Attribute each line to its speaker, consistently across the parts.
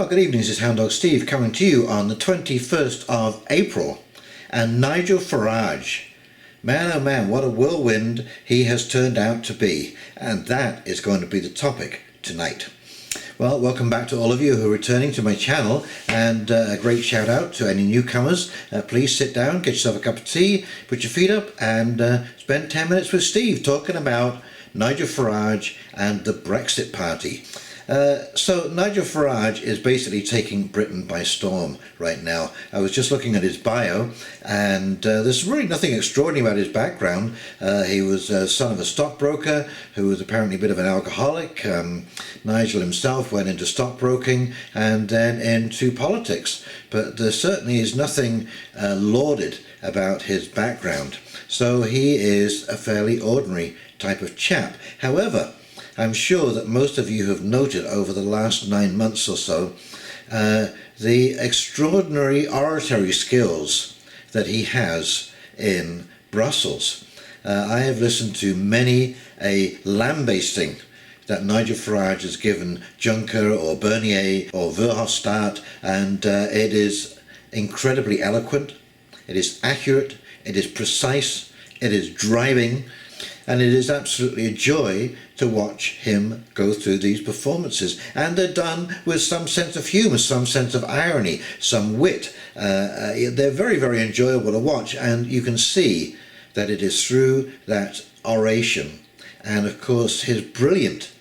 Speaker 1: Well, good evening, this is Hound Dog Steve coming to you on the 21st of April. And Nigel Farage, man oh man, what a whirlwind he has turned out to be. And that is going to be the topic tonight. Well, welcome back to all of you who are returning to my channel, and a great shout out to any newcomers. Please sit down, get yourself a cup of tea, put your feet up and spend 10 minutes with Steve talking about Nigel Farage and the Brexit Party. So Nigel Farage is basically taking Britain by storm right now. I was just looking at his bio, and there's really nothing extraordinary about his background. He was son of a stockbroker who was apparently a bit of an alcoholic. Nigel himself went into stockbroking and then into politics, but there certainly is nothing lauded about his background. So he is a fairly ordinary type of chap. However, I'm sure that most of you have noted over the last 9 months or so the extraordinary oratory skills that he has in Brussels. I have listened to many a lambasting that Nigel Farage has given Juncker or Bernier or Verhofstadt, and it is incredibly eloquent, it is accurate, it is precise, it is driving, and it is absolutely a joy to watch him go through these performances. And they're done with some sense of humour, some sense of irony, some wit. They're very, very enjoyable to watch, and you can see that it is through that oration and, of course, his brilliant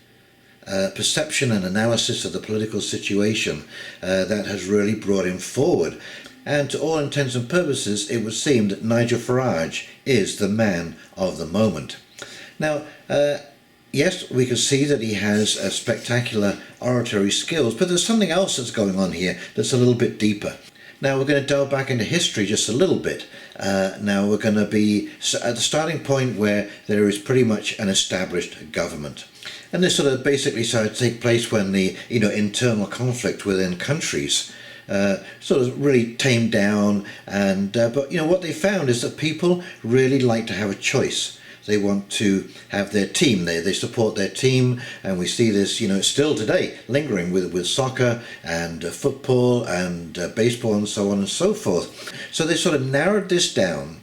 Speaker 1: perception and analysis of the political situation that has really brought him forward. And to all intents and purposes, it would seem that Nigel Farage is the man of the moment. Now, yes, we can see that he has spectacular oratory skills, but there's something else that's going on here that's a little bit deeper. Now, we're going to delve back into history just a little bit. Now, we're going to be at the starting point where there is pretty much an established government. And this sort of basically started to take place when the internal conflict within countries sort of really tamed down, and but what they found is that people really like to have a choice. They want to have their team. They support their team, and we see this still today lingering with soccer and football and baseball and so on and so forth. So they sort of narrowed this down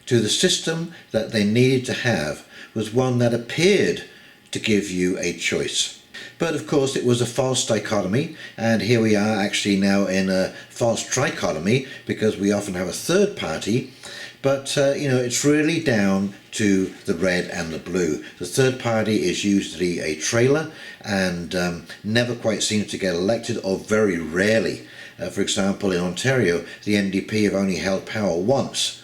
Speaker 1: to the system that they needed to have was one that appeared to give you a choice. But of course it was a false dichotomy, and here we are actually now in a false trichotomy, because we often have a third party. But it's really down to the red and the blue. The third party is usually a trailer and never quite seems to get elected, or very rarely. For example, in Ontario, the NDP have only held power once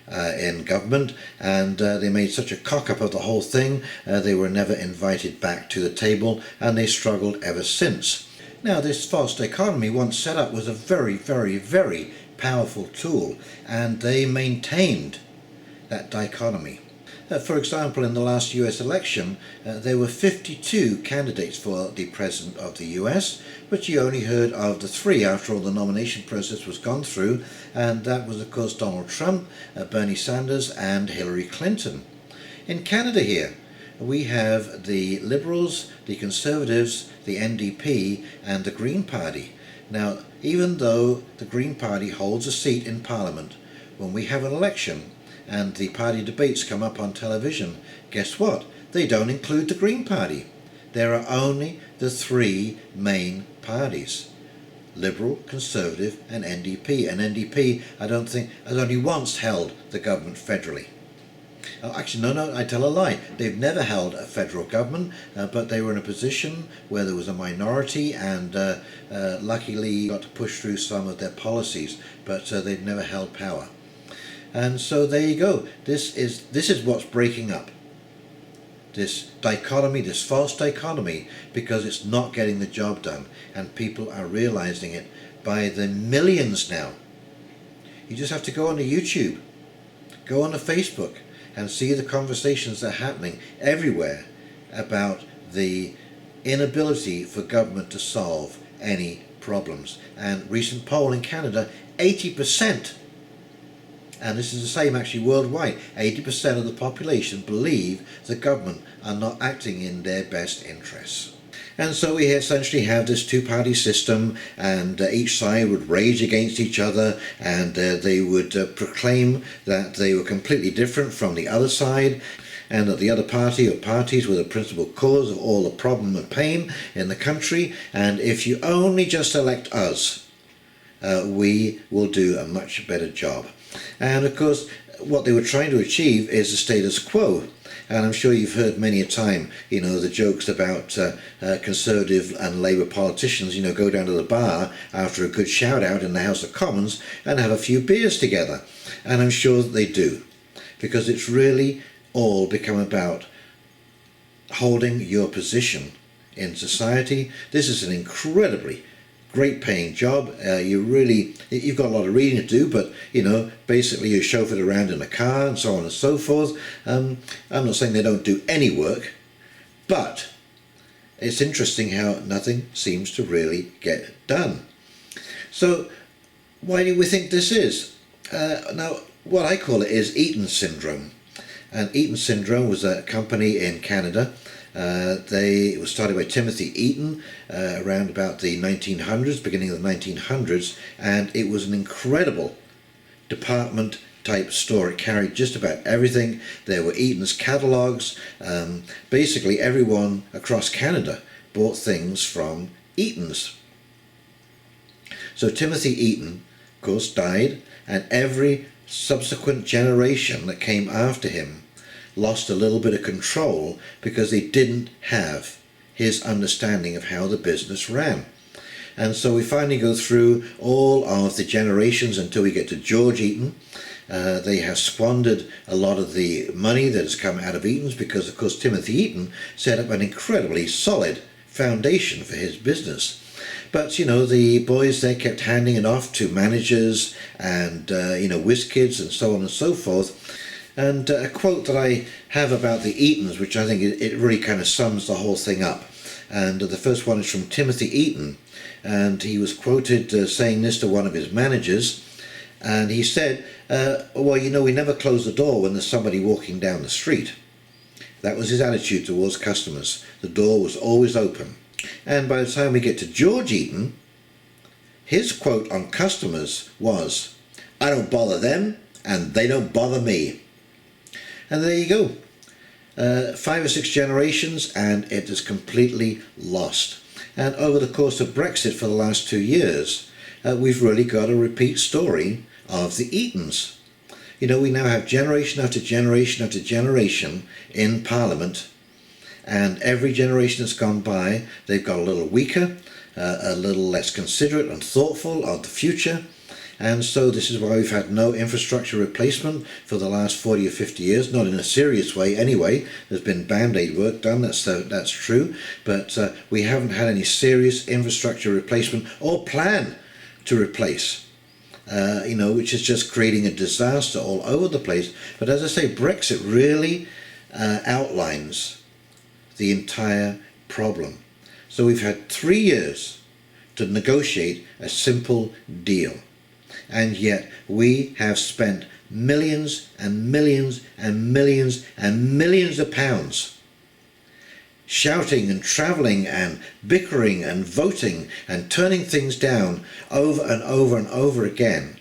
Speaker 1: in government, and they made such a cock-up of the whole thing, they were never invited back to the table, and they struggled ever since. Now, this false dichotomy, once set up, was a very, very, very powerful tool, and they maintained that dichotomy. For example, in the last US election, there were 52 candidates for the President of the US, but you only heard of the 3 after all the nomination process was gone through, and that was of course Donald Trump, Bernie Sanders and Hillary Clinton. In Canada here, we have the Liberals, the Conservatives, the NDP and the Green Party. Now, even though the Green Party holds a seat in Parliament, when we have an election and the party debates come up on television, guess what? They don't include the Green Party. There are only the 3 main parties: Liberal, Conservative and NDP. And NDP, I don't think, has only once held the government federally. Oh, actually, no, I tell a lie. They've never held a federal government, but they were in a position where there was a minority, and luckily got to push through some of their policies, but they've never held power. And so there you go. This is what's breaking up this dichotomy, this false dichotomy, because it's not getting the job done, and people are realizing it by the millions now. You just have to go onto YouTube, go onto Facebook, and see the conversations that are happening everywhere about the inability for government to solve any problems. And recent poll in Canada, 80%, and this is the same actually worldwide, 80% of the population believe the government are not acting in their best interests. And so we essentially have this two-party system, and each side would rage against each other, and they would proclaim that they were completely different from the other side, and that the other party or parties were the principal cause of all the problem and pain in the country, and if you only just elect us, we will do a much better job. And of course, what they were trying to achieve is the status quo. And I'm sure you've heard many a time, the jokes about Conservative and Labour politicians, go down to the bar after a good shout out in the House of Commons and have a few beers together. And I'm sure that they do, because it's really all become about holding your position in society. This is an incredibly great paying job. You've got a lot of reading to do, but basically you're chauffeured around in a car and so on and so forth. I'm not saying they don't do any work, but it's interesting how nothing seems to really get done. So why do we think this is? Now, what I call it is Eatons Syndrome. And Eatons Syndrome was a company in Canada. It was started by Timothy Eaton around about the 1900s, beginning of the 1900s, and it was an incredible department type store. It carried just about everything. There were Eaton's catalogues. Basically everyone across Canada bought things from Eaton's. So Timothy Eaton, of course, died, and every subsequent generation that came after him lost a little bit of control because they didn't have his understanding of how the business ran. And so we finally go through all of the generations until we get to George Eaton. They have squandered a lot of the money that has come out of Eaton's because, of course, Timothy Eaton set up an incredibly solid foundation for his business. But, the boys there kept handing it off to managers and, whiz kids and so on and so forth. And a quote that I have about the Eatons, which I think it really kind of sums the whole thing up. And the first one is from Timothy Eaton. And he was quoted saying this to one of his managers. And he said, we never close the door when there's somebody walking down the street. That was his attitude towards customers. The door was always open. And by the time we get to George Eaton, his quote on customers was, "I don't bother them and they don't bother me." And there you go. 5 or 6 generations and it is completely lost. And over the course of Brexit for the last 2 years, we've really got a repeat story of the Eatons. We now have generation after generation after generation in Parliament, and every generation that's gone by, they've got a little weaker, a little less considerate and thoughtful of the future. And so this is why we've had no infrastructure replacement for the last 40 or 50 years, not in a serious way anyway. There's been band-aid work done, that's true, but we haven't had any serious infrastructure replacement or plan to replace, which is just creating a disaster all over the place. But as I say, Brexit really outlines the entire problem. So we've had 3 years to negotiate a simple deal. And yet we have spent millions and millions and millions and millions of pounds shouting and travelling and bickering and voting and turning things down over and over and over again.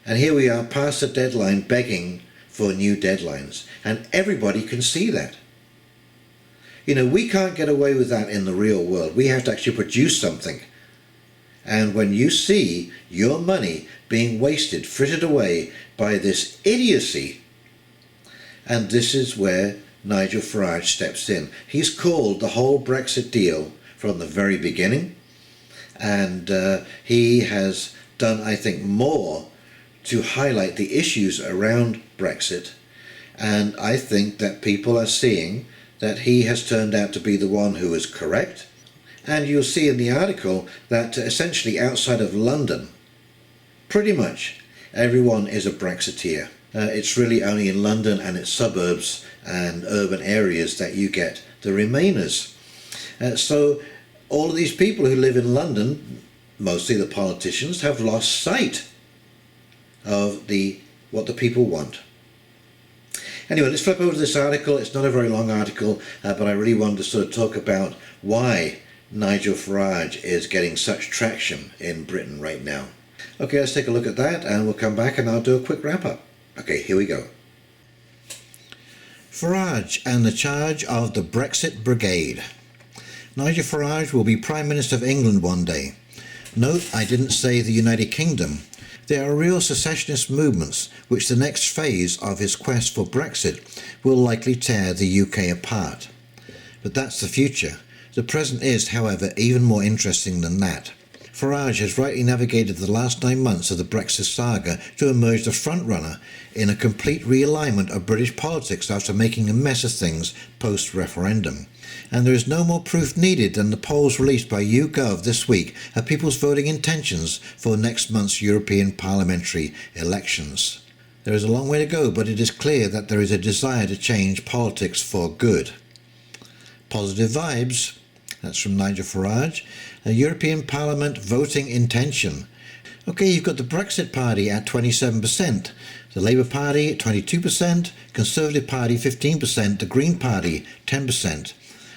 Speaker 1: And here we are past the deadline begging for new deadlines. And everybody can see that. We can't get away with that in the real world. We have to actually produce something. And when you see your money being wasted, frittered away by this idiocy, and this is where Nigel Farage steps in. He's called the whole Brexit deal from the very beginning, and he has done, I think, more to highlight the issues around Brexit. And I think that people are seeing that he has turned out to be the one who is correct. And you'll see in the article that essentially outside of London, pretty much everyone is a Brexiteer. It's really only in London and its suburbs and urban areas that you get the Remainers. So all of these people who live in London, mostly the politicians, have lost sight of what the people want. Anyway, let's flip over to this article. It's not a very long article, but I really wanted to sort of talk about why Nigel Farage is getting such traction in Britain right now. Okay, let's take a look at that and we'll come back and I'll do a quick wrap up. Okay, here we go. Farage and the charge of the Brexit Brigade. Nigel Farage will be Prime Minister of England one day. Note, I didn't say the United Kingdom. There are real secessionist movements which the next phase of his quest for Brexit will likely tear the UK apart. But that's the future. The present is, however, even more interesting than that. Farage has rightly navigated the last 9 months of the Brexit saga to emerge the frontrunner in a complete realignment of British politics after making a mess of things post-referendum. And there is no more proof needed than the polls released by YouGov this week of people's voting intentions for next month's European parliamentary elections. There is a long way to go, but it is clear that there is a desire to change politics for good. Positive vibes. That's from Nigel Farage. A European Parliament voting intention. Okay, you've got the Brexit Party at 27%, the Labour Party at 22%, Conservative Party 15%, the Green Party 10%,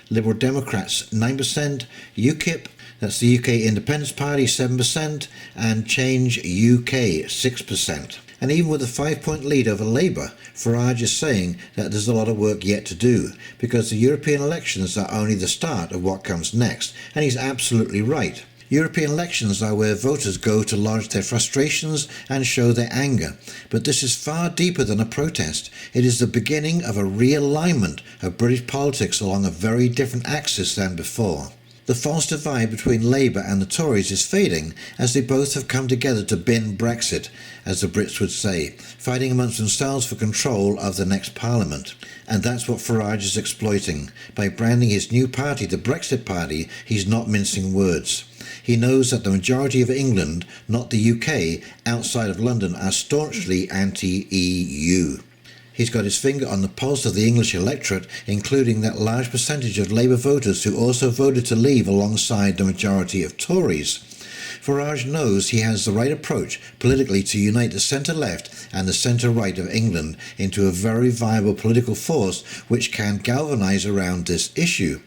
Speaker 1: Liberal Democrats 9%, UKIP, that's the UK Independence Party 7%, and Change UK 6%. And even with a 5-point lead over Labour, Farage is saying that there's a lot of work yet to do, because the European elections are only the start of what comes next, and he's absolutely right. European elections are where voters go to lodge their frustrations and show their anger, but this is far deeper than a protest. It is the beginning of a realignment of British politics along a very different axis than before. The false divide between Labour and the Tories is fading as they both have come together to bin Brexit, as the Brits would say, fighting amongst themselves for control of the next Parliament. And that's what Farage is exploiting. By branding his new party the Brexit Party, he's not mincing words. He knows that the majority of England, not the UK, outside of London are staunchly anti-EU. He's got his finger on the pulse of the English electorate, including that large percentage of Labour voters who also voted to leave alongside the majority of Tories. Farage knows he has the right approach politically to unite the centre-left and the centre-right of England into a very viable political force which can galvanise around this issue,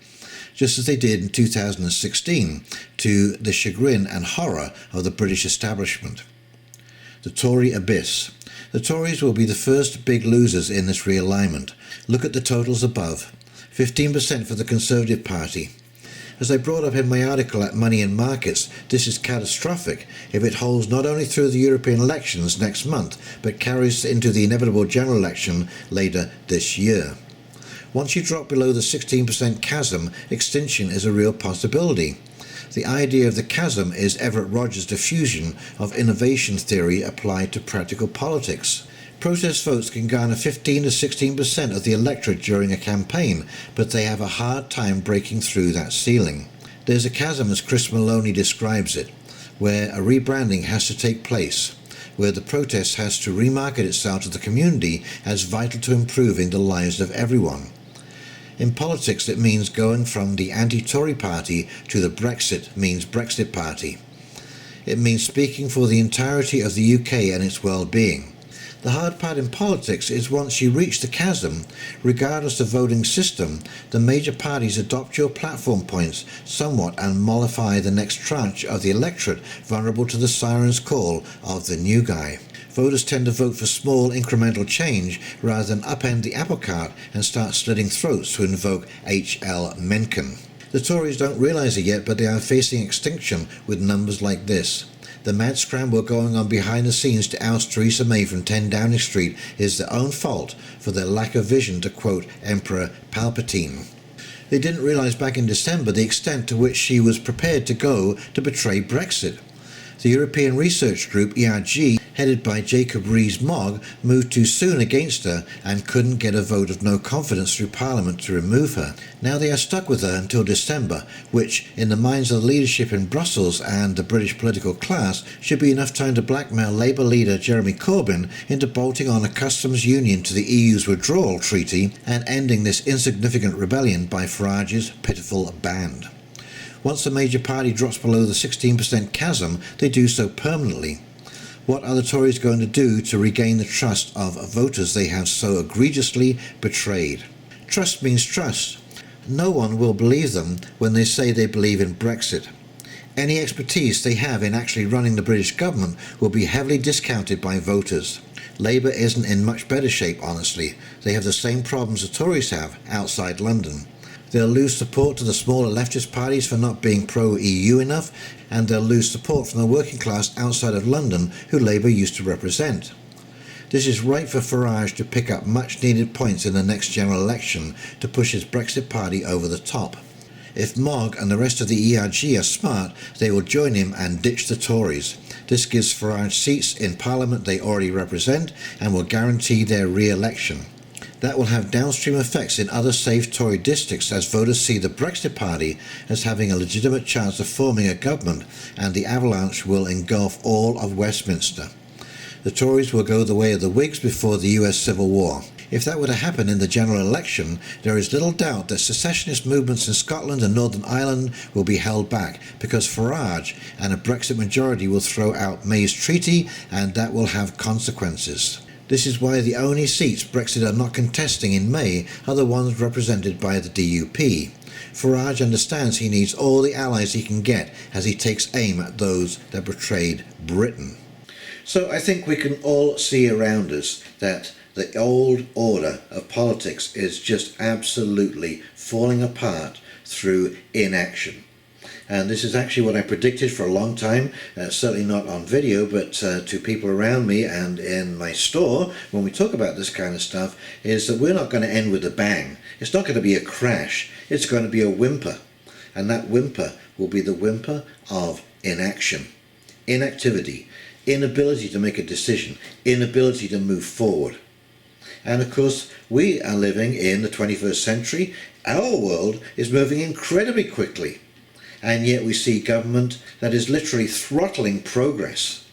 Speaker 1: just as they did in 2016, to the chagrin and horror of the British establishment. The Tory abyss. The Tories will be the first big losers in this realignment. Look at the totals above. 15% for the Conservative Party. As I brought up in my article at Money and Markets, this is catastrophic if it holds not only through the European elections next month, but carries into the inevitable general election later this year. Once you drop below the 16% chasm, extinction is a real possibility. The idea of the chasm is Everett Rogers' diffusion of innovation theory applied to practical politics. Protest votes can garner 15 to 16% of the electorate during a campaign, but they have a hard time breaking through that ceiling. There's a chasm, as Chris Maloney describes it, where a rebranding has to take place, where the protest has to remarket itself to the community as vital to improving the lives of everyone. In politics, it means going from the anti-Tory party to the Brexit means Brexit party. It means speaking for the entirety of the UK and its well-being. The hard part in politics is once you reach the chasm, regardless of voting system, the major parties adopt your platform points somewhat and mollify the next tranche of the electorate vulnerable to the siren's call of the new guy. Voters tend to vote for small incremental change rather than upend the apple cart and start slitting throats to invoke H.L. Mencken. The Tories don't realise it yet, but they are facing extinction with numbers like this. The mad scramble going on behind the scenes to oust Theresa May from 10 Downing Street is their own fault for their lack of vision, to quote Emperor Palpatine. They didn't realise back in December the extent to which she was prepared to go to betray Brexit. The European Research Group, ERG, headed by Jacob Rees-Mogg, moved too soon against her and couldn't get a vote of no confidence through Parliament to remove her. Now they are stuck with her until December, which, in the minds of the leadership in Brussels and the British political class, should be enough time to blackmail Labour leader Jeremy Corbyn into bolting on a customs union to the EU's withdrawal treaty and ending this insignificant rebellion by Farage's pitiful band. Once the major party drops below the 16% chasm, they do so permanently. What are the Tories going to do to regain the trust of voters they have so egregiously betrayed? Trust means trust. No one will believe them when they say they believe in Brexit. Any expertise they have in actually running the British government will be heavily discounted by voters. Labour isn't in much better shape, honestly. They have the same problems the Tories have outside London. They'll lose support to the smaller leftist parties for not being pro-EU enough, and they'll lose support from the working class outside of London who Labour used to represent. This is right for Farage to pick up much needed points in the next general election to push his Brexit party over the top. If Mogg and the rest of the ERG are smart, they will join him and ditch the Tories. This gives Farage seats in Parliament they already represent and will guarantee their re-election. That will have downstream effects in other safe Tory districts as voters see the Brexit party as having a legitimate chance of forming a government, and the avalanche will engulf all of Westminster. The Tories will go the way of the Whigs before the US Civil War. If that were to happen in the general election, there is little doubt that secessionist movements in Scotland and Northern Ireland will be held back, because Farage and a Brexit majority will throw out May's treaty, and that will have consequences. This is why the only seats Brexit are not contesting in May are the ones represented by the DUP. Farage understands he needs all the allies he can get as he takes aim at those that betrayed Britain. So I think we can all see around us that the old order of politics is just absolutely falling apart through inaction. And this is actually what I predicted for a long time, certainly not on video, but to people around me and in my store, when we talk about this kind of stuff, is that we're not going to end with a bang. It's not going to be a crash. It's going to be a whimper. And that whimper will be the whimper of inaction, inactivity, inability to make a decision, inability to move forward. And of course, we are living in the 21st century. Our world is moving incredibly quickly. And yet we see government that is literally throttling progress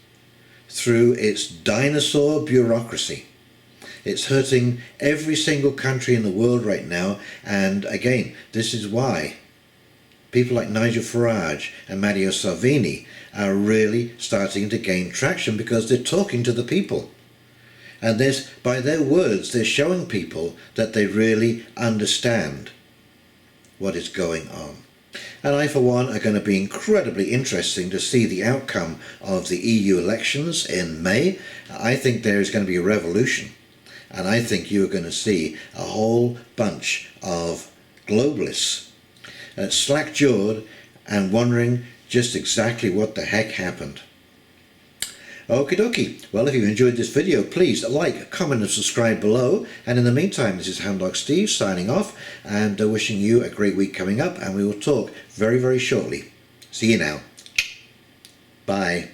Speaker 1: through its dinosaur bureaucracy. It's hurting every single country in the world right now. And again, this is why people like Nigel Farage and Matteo Salvini are really starting to gain traction, because they're talking to the people. And by their words, they're showing people that they really understand what is going on. And I, for one, are going to be incredibly interesting to see the outcome of the EU elections in May. I think there is going to be a revolution. And I think you're going to see a whole bunch of globalists slack-jawed and wondering just exactly what the heck happened. Okie dokie. Well, if you enjoyed this video, please like, comment and subscribe below. And in the meantime, this is Hound Dog Steve signing off and wishing you a great week coming up. And we will talk very, very shortly. See you now. Bye.